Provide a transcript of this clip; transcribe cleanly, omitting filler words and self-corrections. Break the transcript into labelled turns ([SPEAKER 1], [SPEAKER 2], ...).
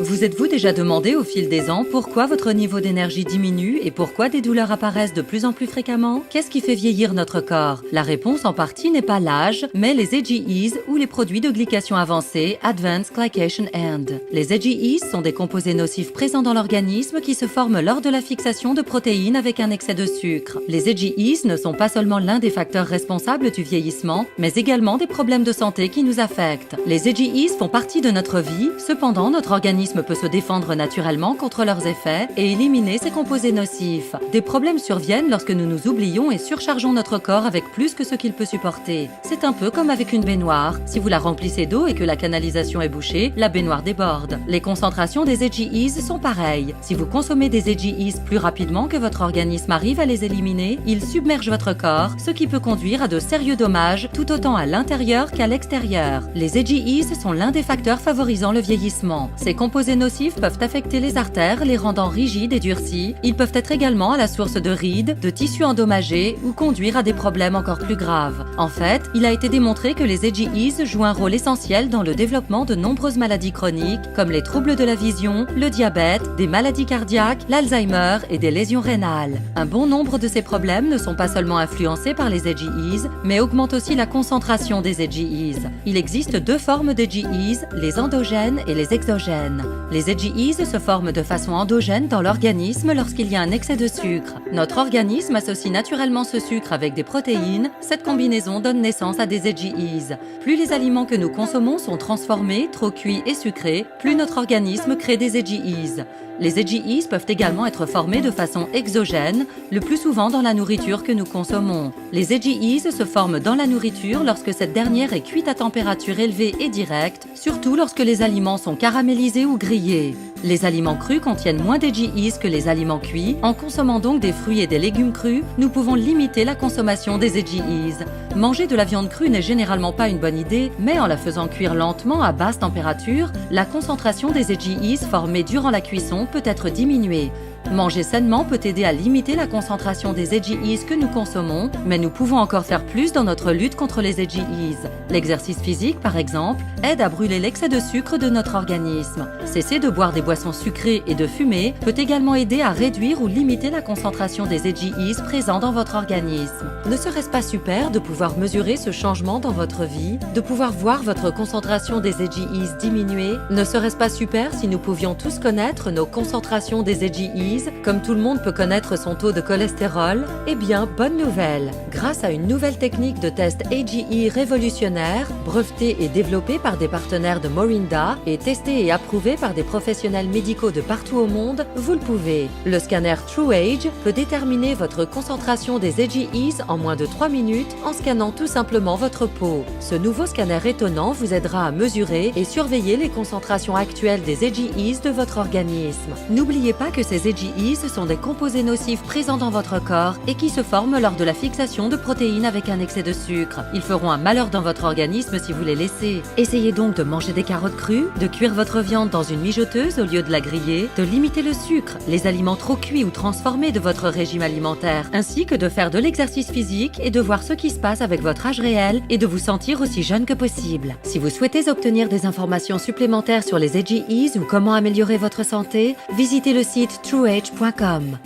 [SPEAKER 1] Vous êtes-vous déjà demandé au fil des ans pourquoi votre niveau d'énergie diminue et pourquoi des douleurs apparaissent de plus en plus fréquemment? Qu'est-ce qui fait vieillir notre corps? La réponse en partie n'est pas l'âge, mais les AGEs ou les produits de glycation avancée Advanced Glycation End. Les AGEs sont des composés nocifs présents dans l'organisme qui se forment lors de la fixation de protéines avec un excès de sucre. Les AGEs ne sont pas seulement l'un des facteurs responsables du vieillissement, mais également des problèmes de santé qui nous affectent. Les AGEs font partie de notre vie, cependant notre organisme peut se défendre naturellement contre leurs effets et éliminer ces composés nocifs. Des problèmes surviennent lorsque nous nous oublions et surchargeons notre corps avec plus que ce qu'il peut supporter. C'est un peu comme avec une baignoire. Si vous la remplissez d'eau et que la canalisation est bouchée, la baignoire déborde. Les concentrations des AGEs sont pareilles. Si vous consommez des AGEs plus rapidement que votre organisme arrive à les éliminer, ils submergent votre corps, ce qui peut conduire à de sérieux dommages tout autant à l'intérieur qu'à l'extérieur. Les AGEs sont l'un des facteurs favorisant le vieillissement. Ces composés nocifs peuvent affecter les artères, les rendant rigides et durcies. Ils peuvent être également à la source de rides, de tissus endommagés ou conduire à des problèmes encore plus graves. En fait, il a été démontré que les AGEs jouent un rôle essentiel dans le développement de nombreuses maladies chroniques comme les troubles de la vision, le diabète, des maladies cardiaques, l'Alzheimer et des lésions rénales. Un bon nombre de ces problèmes ne sont pas seulement influencés par les AGEs, mais augmentent aussi la concentration des AGEs. Il existe deux formes d'AGEs, les endogènes et les exogènes. Les AGEs se forment de façon endogène dans l'organisme lorsqu'il y a un excès de sucre. Notre organisme associe naturellement ce sucre avec des protéines. Cette combinaison donne naissance à des AGEs. Plus les aliments que nous consommons sont transformés, trop cuits et sucrés, plus notre organisme crée des AGEs. Les AGEs peuvent également être formés de façon exogène, le plus souvent dans la nourriture que nous consommons. Les AGEs se forment dans la nourriture lorsque cette dernière est cuite à température élevée et directe, surtout lorsque les aliments sont caramélisés ou grillés. Les aliments crus contiennent moins d'AGEs que les aliments cuits. En consommant donc des fruits et des légumes crus, nous pouvons limiter la consommation des AGEs. Manger de la viande crue n'est généralement pas une bonne idée, mais en la faisant cuire lentement à basse température, la concentration des AGEs formée durant la cuisson peut être diminuée. Manger sainement peut aider à limiter la concentration des AGEs que nous consommons, mais nous pouvons encore faire plus dans notre lutte contre les AGEs. L'exercice physique, par exemple, aide à brûler l'excès de sucre de notre organisme. Cesser de boire des boissons sucrées et de fumer peut également aider à réduire ou limiter la concentration des AGEs présents dans votre organisme. Ne serait-ce pas super de pouvoir mesurer ce changement dans votre vie, de pouvoir voir votre concentration des AGEs diminuer? Ne serait-ce pas super si nous pouvions tous connaître nos concentrations des AGEs comme tout le monde peut connaître son taux de cholestérol? Eh bien, bonne nouvelle! Grâce à une nouvelle technique de test AGE révolutionnaire, brevetée et développée par des partenaires de Morinda et testée et approuvée par des professionnels médicaux de partout au monde, vous le pouvez. Le scanner TrueAge peut déterminer votre concentration des AGEs en moins de 3 minutes en scannant tout simplement votre peau. Ce nouveau scanner étonnant vous aidera à mesurer et surveiller les concentrations actuelles des AGEs de votre organisme. N'oubliez pas que ces AGEs sont des composés nocifs présents dans votre corps et qui se forment lors de la fixation de protéines avec un excès de sucre. Ils feront un malheur dans votre organisme si vous les laissez. Essayez donc de manger des carottes crues, de cuire votre viande dans une mijoteuse au lieu de la griller, de limiter le sucre, les aliments trop cuits ou transformés de votre régime alimentaire, ainsi que de faire de l'exercice physique et de voir ce qui se passe avec votre âge réel et de vous sentir aussi jeune que possible. Si vous souhaitez obtenir des informations supplémentaires sur les AGEs ou comment améliorer votre santé, visitez le site trueage.com.